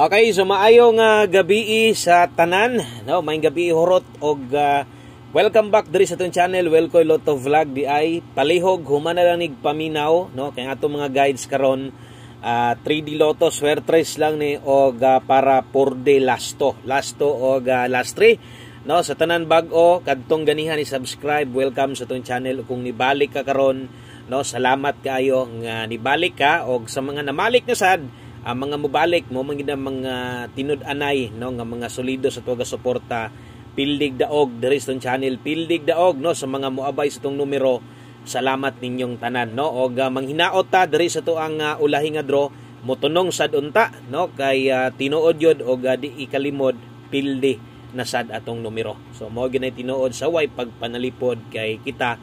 Okay, so maayong gabi sa tanan, no? May gabi horot og welcome back diri sa atong channel, Welkoy Lotto Vlog di ay palihog human na lang nig paminaw, no? Kay atong mga guides karon 3D Lotto swertres lang ni og para 4D lasto og last 3, no? Sa tanan bag-o kadtong ganihan ni subscribe, welcome sa atong channel. Kung nibalik ka karon, no, salamat kaayo nga nibalik ka, og sa mga namalik na sad ang mga mubalik mo mga tinud-anay, no, nga mga solido sa tuga suporta, pildig daog diri sa channel, pildig daog, no, sa mga muabay sa tong numero, salamat ninyong tanan, no, og manghinaot ta diri sa tuang ulahi nga draw motunong sad unta, no, kay tinuod yod og di ikalimod pildi na sad atong numero. So mao gyud tinuod sa way pagpanalipod kay kita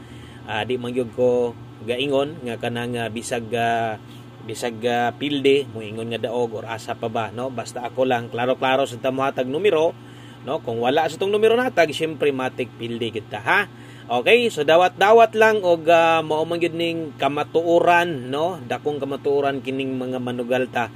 di man gyud ko gaingon nga kanang bisag pilde mo ingon nga daog or asa pa ba, no, basta ako lang klaro-klaro sa tamuhatag numero, no. Kung wala sa tong numero natag syempre matik pilde kita, ha. Okay, so dawat-dawat lang og mao man gyud ning kamatuoran, no, dakong kamatuoran kining mga manugalta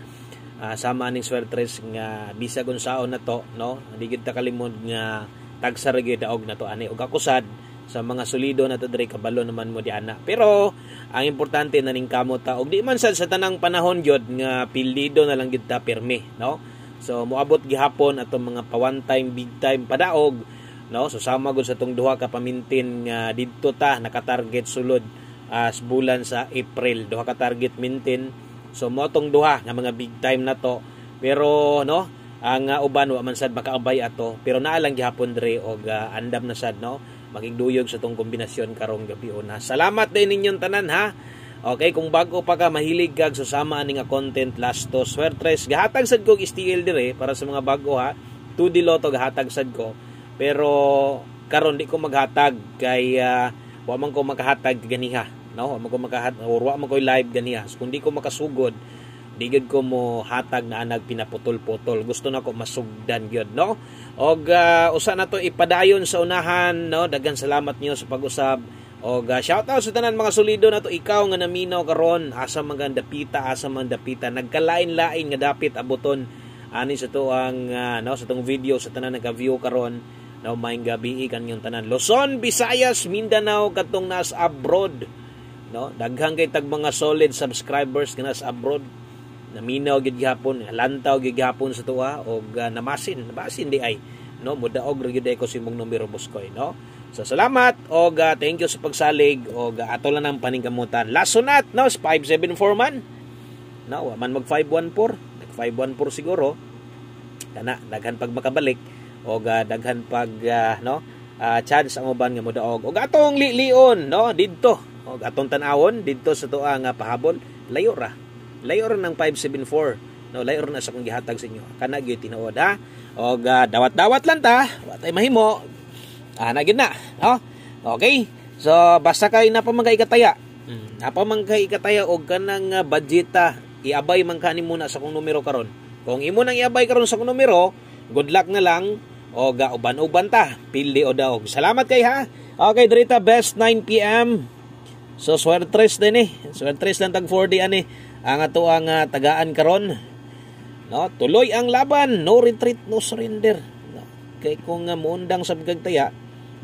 sama ning swertres nga bisag unsaon na to, no, di gyud ta kalimod nga tagsa ra gyud daog na to ani og ako sad sa mga solido na to diri kabalo naman mo di ana. Pero ang importante na ning kamot ta og di man sad sa tanang panahon gyud nga pildido na lang gyud ta pirmi, no. So moabot gihapon atong mga pa one time big time padaog, no. So sama gud sa tong duha ka pamintin nga didto ta naka-target sulod as bulan sa April, duha ka target mintin. So mo tong duha nga mga big time na to. Pero no, ang uban wa man sad makaabay ato, pero naa lang gihapon diri og andam na sad, no, magigduyog sa tong kombinasyon karong gabi una. Salamat din ninyong tanan, ha. Okay, kung bago pa ka mahilig kag susama ani nga content lasto swertres, gahatag sad ko STL dire para sa mga bago, ha. 2D Lotto gahatag sad ko. Pero karon di ko maghatag kay wa man ko makahatag ganiha, no. Wa man ko makahatag or wa man ko live ganiha. So, kung di ko makasugod, di gid ko mo hatag na anag pinaputol-putol. Gusto na ko masugdan gyud, no. Og usa na to ipadayon sa unahan, no. Daghan salamat niyo sa pag-usab. Og shout out sa tanan mga solido na to, ikaw nga naminaw karon, asa man dapita, nagkalain-lain nga dapit abuton ani sa to ang no, sa tong video sa tanan nagka-view karon, no, maayong gabi kanyong tanan. Luzon, Visayas, Mindanao katong nas abroad, no. Daghang kay tag mga solid subscribers nga nas abroad. Naminaw gid gihapon, lantaw gid gihapon sa tuwa og namasin di ay, no, mudaog ra gid ko si mong numero Buskoy, no. So salamat og thank you sa pagsalig og ato lang ang paningkamutan. Last sunat, no, 574 man. No, wa man mag 514, nag 514 siguro. Kana daghan pag makabalik og daghan pag no, chance ang uban nga mudaog. Og atong lion, no, didto. Og atong tan-awon didto sa tuwa nga pahabol, layo ra ng 574, no, layo ra na sa kong gihatag sa inyo. Kana gyud tinuod, ha. Og dawat-dawat lang ta, wa tay mahimo. Na gyud na, no. Okay. So basta kay napamangkay kataya. Napamangkay kataya og kanang budgeta, iabay man kani muna sa kong numero karon. Kung imo nang iabay karon sa kong numero, good luck na lang og uban-uban ta, pildi o daog. Salamat kay, ha. Okay, dirita best 9 PM. So swertres din swertres lang tag 4D ani ang ato ang tagaan karon, no. Tuloy ang laban, no retreat, no surrender, no. Kay kung muundang sa pagtaya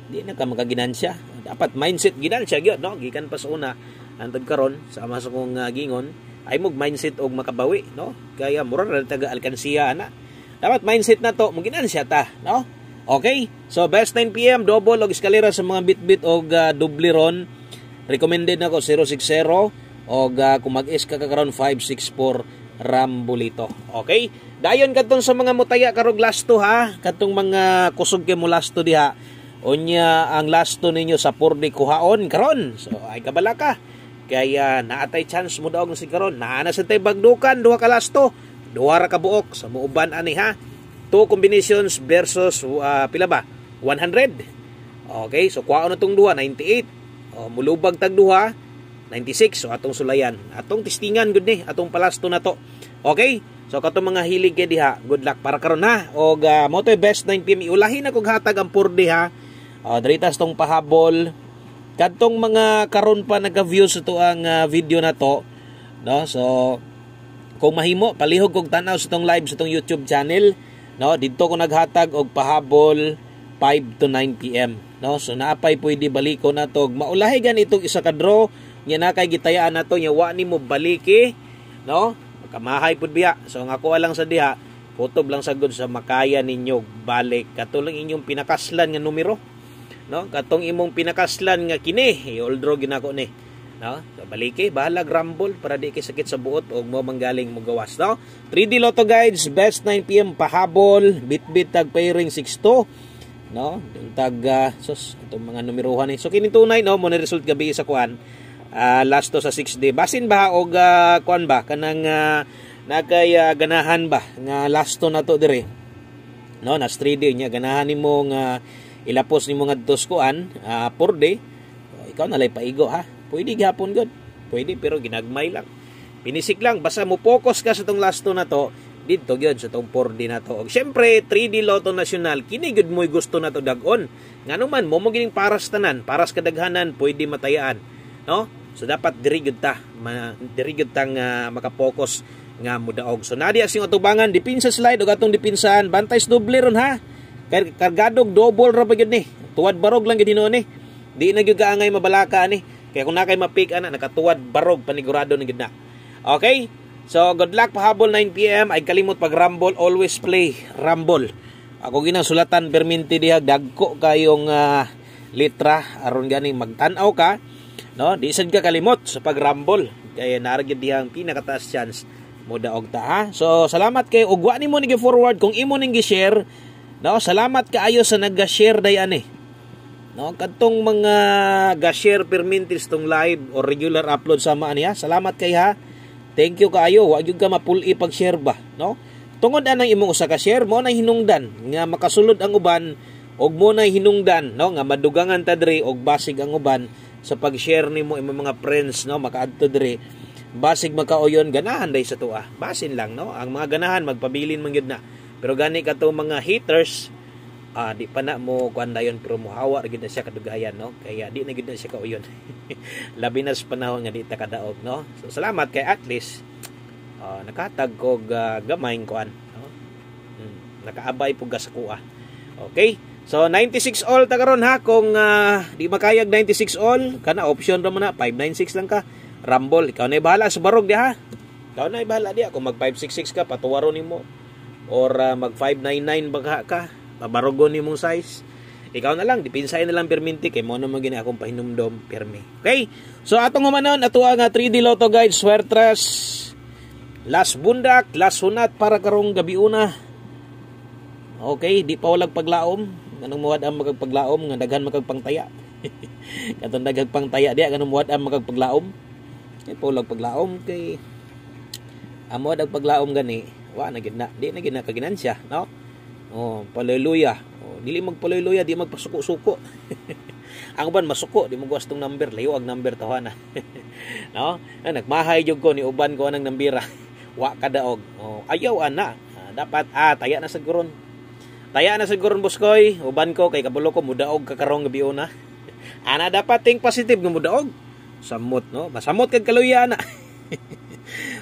di na ka makaginansya, dapat mindset ginansya gyud, no, gikan pa sa una antod karon sama sa kong gingon ay mog mindset og makabawi, no, kaya mura ra taga alkansiya ana, dapat mindset na to mo ginansya ta, no. Okay, so best 9 PM double og eskalera sa mga bit-bit og doble ron. Recommended na ko 060 og kung mag-is ka karon 564 Rambulito. Okay? Dayon kadtong sa mga mutaya karog lasto, ha. Kadtong mga kusog kay mo lasto diha. Unya ang lasto ninyo sa 4D kuhaon karon. So ay kabala ka. Kaya naatay chance mo daog si karon. Naana sa tay bagdukan duha ka lasto, duha ra ka buok sa muuban ani, ha. 2 combinations versus pila ba? 100. Okay, so kuhaon na tong duha 98. Mulubag tag duha 96, so atong sulayan, atong testingan gud ni atong palasto na to. Okay, so katong mga hilig kay diha, good luck para karon, ha. Og mo to best 9 PM iulahin na kog hatag ang 4D, ha. Diritas tong pahabol kadtong mga karon pa nagka-view sa to ang video na to, no. So Kung mahimo palihog kog tanaw sa tong live sa tong YouTube channel, no, didto ko naghatag og pahabol 5 to 9 PM, no. So naapay pwede baliko nato, maulahi ganitong isa ka draw nya na kay gitayaan nato nya wa nimo baliki, no. Kamahay pud biya. So ang ako lang sa diha, kutob lang sagod sa makaya ninyo balik katulong inyong pinakaslan nga numero, no. Katong imong pinakaslan nga kini, all draw ginako ni, no. So baliki bahala rumble para di kay sakit sa buot og mo manggaling mo gawas, no. 3D Lotto guides, best 9 PM pahabol, bit-bit tag pairing 6-2, no. Tag sus itong mga numerohan ni. So kini tunay, no, mo ni result gabi sa kuan. Last to sa 6D. Basin ba og kuan ba kanang nakay ganahan ba nga last to na to dire, no, na 3D nya ganahan nimo nga ilapos nimo ngadto kuan 4D. Ikaw na lay paigo ha. Pwede gihapon god. Pwede pero ginagmay lang. Pinisik lang basta mo focus ka sa tong last to na to dito gyud sa tong 4D na to. Og syempre 3D Lotto National kini gud mo'y gusto na to dag-on. Nganuman mo gining paras tanan, paras kadaghanan pwede matayaan, no? So dapat diri gyud ta, diri gyud tang maka-focus nga mudaog. So nadi asing atubangan dipinsa slide og atong dipinsahan bantay doble ron ha. Kargadog double ra ba gyud ni. Tuwad barog lang gyud hinuon ni. Di na gyud kaangay mabalaka ni. Kaya kung nakay ma-pick ana nakatuwad barog panigurado na gyud na. Okay? So good luck pahabol 9 PM. Ay kalimot pag rumble, always play rumble. Ako ginang sulatan perminti diha dagko kayong litra aron gani magtan-aw ka, no? Di sad ka kalimot sa pag rumble. Kaya naragid dihang pinakataas chance mo daog ta ha. So salamat kay ugwa nimo ni gi-forward kung imo ning gi-share, no? Salamat kaayo sa nag-share day ani. No, kadtong mga ga-share permintis tong live or regular upload sama niya. Salamat kay ha. Thank you kaayo. Wa gyud ka mapul-i pag-share ba, no? Tungod anang imong usa ka share mo na hinungdan nga makasulod ang uban og mo na hinungdan, no, nga madugangan ta diri og basig ang uban sa pag-share nimo imong mga friends, no, makaadto diri. Basig makauyon ganahan day sa tuwa. Basin lang, no. Ang mga ganahan magpabilin man gyud na. Pero gani kato mga haters, di pa na mo kuan dayon pero muhawa gid na siya kadugayan, no. Kaya di na gid na siya kauyon. Labi na sa panahon nga di ta kadaog, no. So salamat kay at least nakatag ko gamayng kuan, no. Nakaabay pug sa kuha. Okay? So 96 all ta karon ha. Kung di makayag 96 all, kana option ra mo na 596 lang ka. Rumble, ikaw na bahala sa barog di ha. Ikaw na bahala di. Kung mag 566 ka patuwaron nimo or mag 599 baga ka, pabarogon nimong size. Ikaw na lang, dipinsay na lang perminti kay mo na magina akong pahinumdom permi. Okay? So atong humanon ato ang 3D Lotto guide Swertres. Last bundak, last sunat para karong gabi una. Okay, di pa walang paglaom. Ganong muwad ang magagpaglaom, nga daghan magagpangtaya. Katong daghan pangtaya diya, ganong muwad ang magagpaglaom. Di pa walang paglaom kay muwad ang paglaom gani, wa na gid na, di na gid na kaginansya, no? Oh, paleluya. Oh, dili magpaleluya, di magpasuko-suko. Ang uban masuko, di mo gustong number, layo ang number tawana. No? Nagmahay jud ko ni uban ko anang nambira. Wa kadaog. Oh, ayaw ana. Dapat taya na siguron. Taya na siguron buskoy. Uban ko kay kabulo ko mudaog ka karong gabi una. Ana dapat think positive nga mudaog. Samot, no? Masamot kag kaluya na.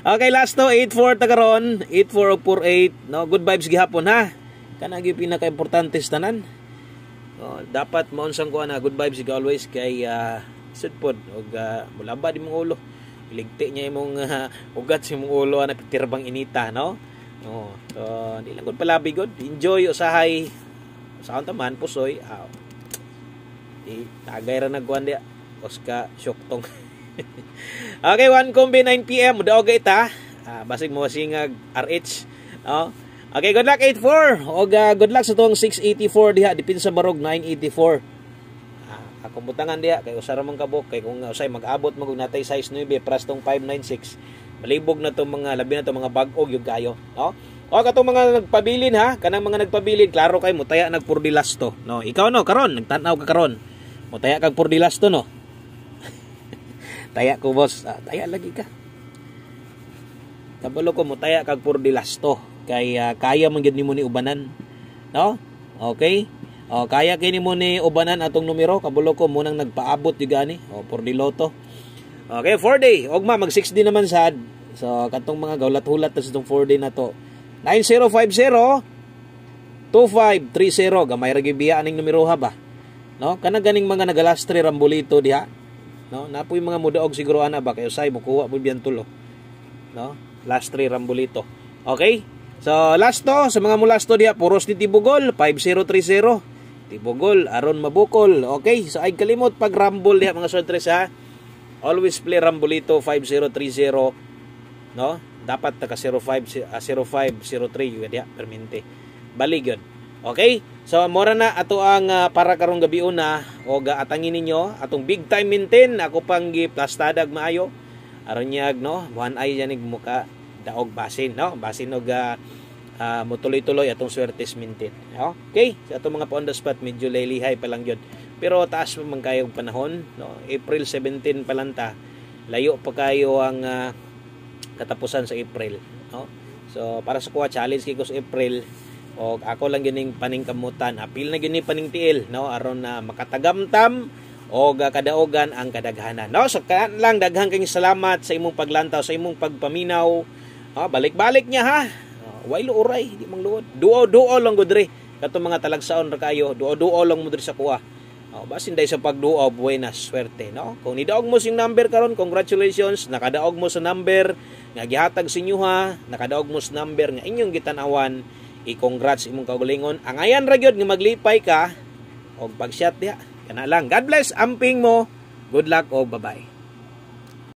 Okay, last to 84 ta karon. 84 o 48, no? Good vibes gihapon ha. Kana gyud pinaka-importante sa tanan. Oh, dapat maunsang ko ana good vibes always kay sudpod og mulaba di mong ulo. Iligti niya imong ugat sa imong ulo na pitirbang inita, no? Oh, so di lang gud palabi gud. Enjoy usahay. Usahan taman pusoy. Tagay ra nagkuan dia. Oska syoktong. Okay, 1 kombi 9 PM mudaog ita. Basig mo singag RH, no? Okay, good luck 84. Og good luck sa tong 684 diha dipin sa barog 984. Akong butangan diha kay usara man kabok kay kung usay mag-abot magug natay size 9 pras tong 596. Malibog na tong mga labi na tong mga bag-og yung kayo, no? O katong mga nagpabilin ha, kanang mga nagpabilin klaro kay mutaya nagpurdilas to, no? Ikaw no karon nagtan-aw ka karon. Mutaya kag purdilas to, no? Taya ko boss, taya lagi ka. Kabalo ko mutaya kag purdilas to kay kaya man gyud nimo ni ubanan, no? Okay? O kaya kini mo ni ubanan atong numero kabulo ko munang nagpaabot di gani o for di loto. Okay, 4 day. Ogma mag 6 din naman sad. So katong mga gawlat-hulat ta sa itong 4D na to. 9050-2530 gamay ra gyud biya aning numero ha ba. No, kana ganing mga nagalastre rambolito diha. No, napoy mga mudaog siguro ana ba kay usay mo kuha mo biyan tulo. No, lastre rambolito. Okay? So last to sa mga mulasto diha puros ni Tibugol 5030. Tibugol aron mabukol. Okay? So ay kalimot pag rambol diha mga sortres ha. Always play rambolito 5030. No? Dapat taka 0503 yun diha permente. Bali gyud. Okay? So mora na ato ang para karong gabi una o atangin ninyo atong big time maintain ako pang giplastadag maayo aron nyag no one eye yanig muka daog basin no basin og mutuloy-tuloy atong swertes maintain. Okay? Sa atong mga on the spot medyo laylihay pa lang yun. Pero taas pa man kayo panahon no April 17 pa lang ta. Layo pa kayo ang katapusan sa April no. So para sa kuha challenge kay sa April o ako lang gining paningkamutan apil na gini paningtiil no aron na makatagamtam o kadaogan ang kadaghanan no. So kan lang daghang kayong salamat sa imong paglantaw sa imong pagpaminaw. Balik-balik niya ha. Waylo oray di mang luod duo lang gud dre katong mga talagsaon ra kayo duo lang mo diri sa kuha. Basin day sa pagduo buena swerte no. Kung nidaog mo sing number karon congratulations nakadaog mo sa number nga gihatag sa inyo ha nakadaog mo sa number nga inyong gitan-awan. I-congrats imong kaugalingon. Angayan ra gyud nga maglipay ka og pag-shot diha. Kana lang. God bless amping mo. Good luck o bye-bye.